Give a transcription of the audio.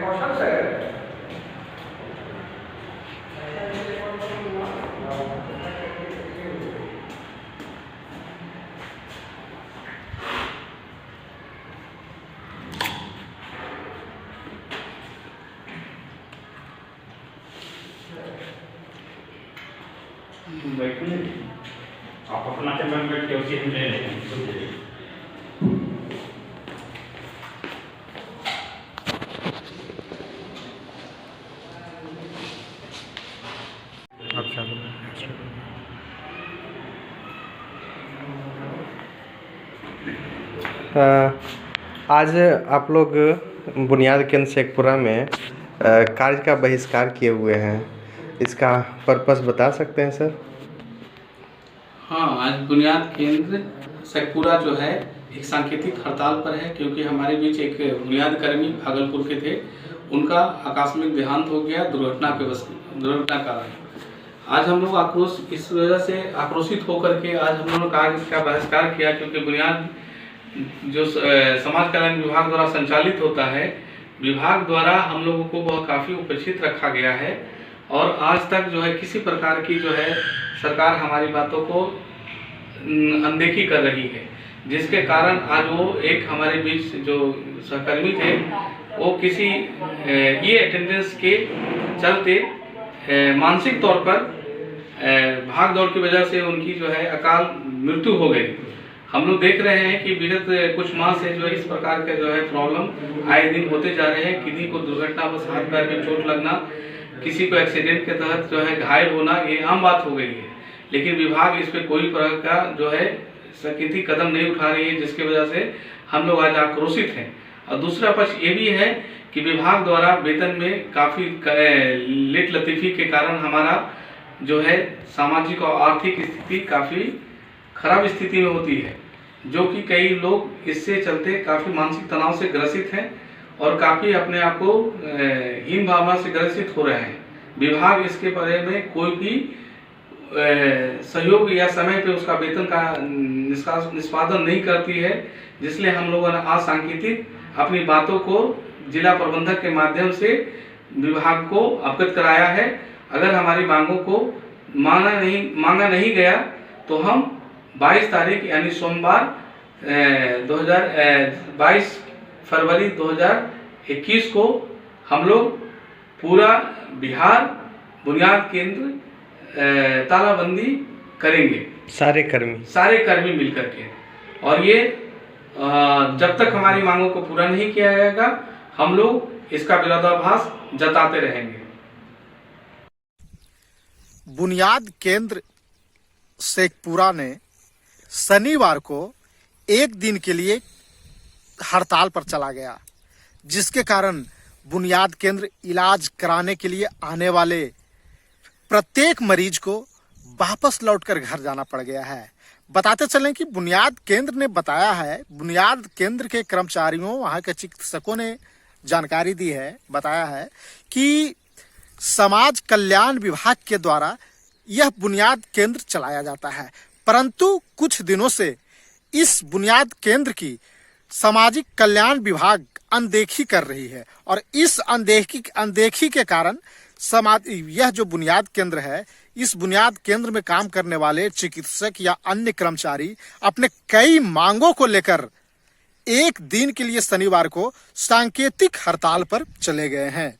कौशल sir बैठिए, आप अपना टेबल बैठ के उसी हम ले लेंगे। आज आप लोग बुनियाद केंद्र शेखपुरा में कार्य का बहिष्कार किए हुए हैं, इसका पर्पस बता सकते हैं सर? हाँ, आज बुनियाद केंद्र शेखपुरा जो है एक सांकेतिक हड़ताल पर है, क्योंकि हमारे बीच एक बुनियाद कर्मी भागलपुर के थे, उनका आकस्मिक देहांत हो गया दुर्घटना कारण। आज हम लोग आक्रोश इस वजह से आक्रोशित होकर के आज हम लोगों ने कार्य का बहिष्कार किया, क्योंकि बुनियाद जो समाज कल्याण विभाग द्वारा संचालित होता है, विभाग द्वारा हम लोगों को बहुत काफ़ी उपेक्षित रखा गया है और आज तक जो है किसी प्रकार की जो है सरकार हमारी बातों को अनदेखी कर रही है, जिसके कारण आज वो एक हमारे बीच जो सहकर्मी थे वो किसी ये अटेंडेंस के चलते मानसिक तौर पर भाग दौड़ की वजह से उनकी जो है अकाल मृत्यु हो गई। हम लोग देख रहे हैं कि विगत कुछ माह से जो है इस प्रकार के जो है प्रॉब्लम आए दिन होते जा रहे हैं। किसी को दुर्घटनावश हाथ पैर में चोट लगना, किसी को एक्सीडेंट के तहत जो है घायल होना, ये आम बात हो गई है, लेकिन विभाग इस पर कोई प्रकार का जो है सकीर्ति कदम नहीं उठा रही है, जिसकी वजह से हम लोग आज आक्रोशित हैं। और दूसरा पक्ष ये भी है कि विभाग द्वारा वेतन में काफ़ी लेट लतीफ़ी के कारण हमारा जो है सामाजिक और आर्थिक स्थिति काफ़ी खराब स्थिति में होती है, जो कि कई लोग इससे चलते काफ़ी मानसिक तनाव से ग्रसित हैं और काफ़ी अपने आप को हीन भावना से ग्रसित हो रहे हैं। विभाग इसके बारे में कोई भी सहयोग या समय पे उसका वेतन का निष्पादन नहीं करती है, जिसलिए हम लोगों ने आज सांकेतिक अपनी बातों को जिला प्रबंधक के माध्यम से विभाग को अवगत कराया है। अगर हमारी मांगों को मांगा नहीं गया तो हम 22 तारीख यानी सोमवार 22 फरवरी 2021 को हम लोग पूरा बिहार बुनियाद केंद्र तालाबंदी करेंगे, सारे कर्मी मिलकर के। और ये जब तक हमारी मांगों को पूरा नहीं किया जाएगा हम लोग इसका विरोधाभास जताते रहेंगे। बुनियाद केंद्र शेखपुरा ने शनिवार को एक दिन के लिए हड़ताल पर चला गया, जिसके कारण बुनियाद केंद्र इलाज कराने के लिए आने वाले प्रत्येक मरीज को वापस लौटकर घर जाना पड़ गया है। बताते चलें कि बुनियाद केंद्र ने बताया है, बुनियाद केंद्र के कर्मचारियों, वहाँ के चिकित्सकों ने जानकारी दी है, बताया है कि समाज कल्याण विभाग के द्वारा यह बुनियाद केंद्र चलाया जाता है, परंतु कुछ दिनों से इस बुनियाद केंद्र की सामाजिक कल्याण विभाग अनदेखी कर रही है और इस अनदेखी के कारण यह जो बुनियाद केंद्र है, इस बुनियाद केंद्र में काम करने वाले चिकित्सक या अन्य कर्मचारी अपने कई मांगों को लेकर एक दिन के लिए शनिवार को सांकेतिक हड़ताल पर चले गए हैं।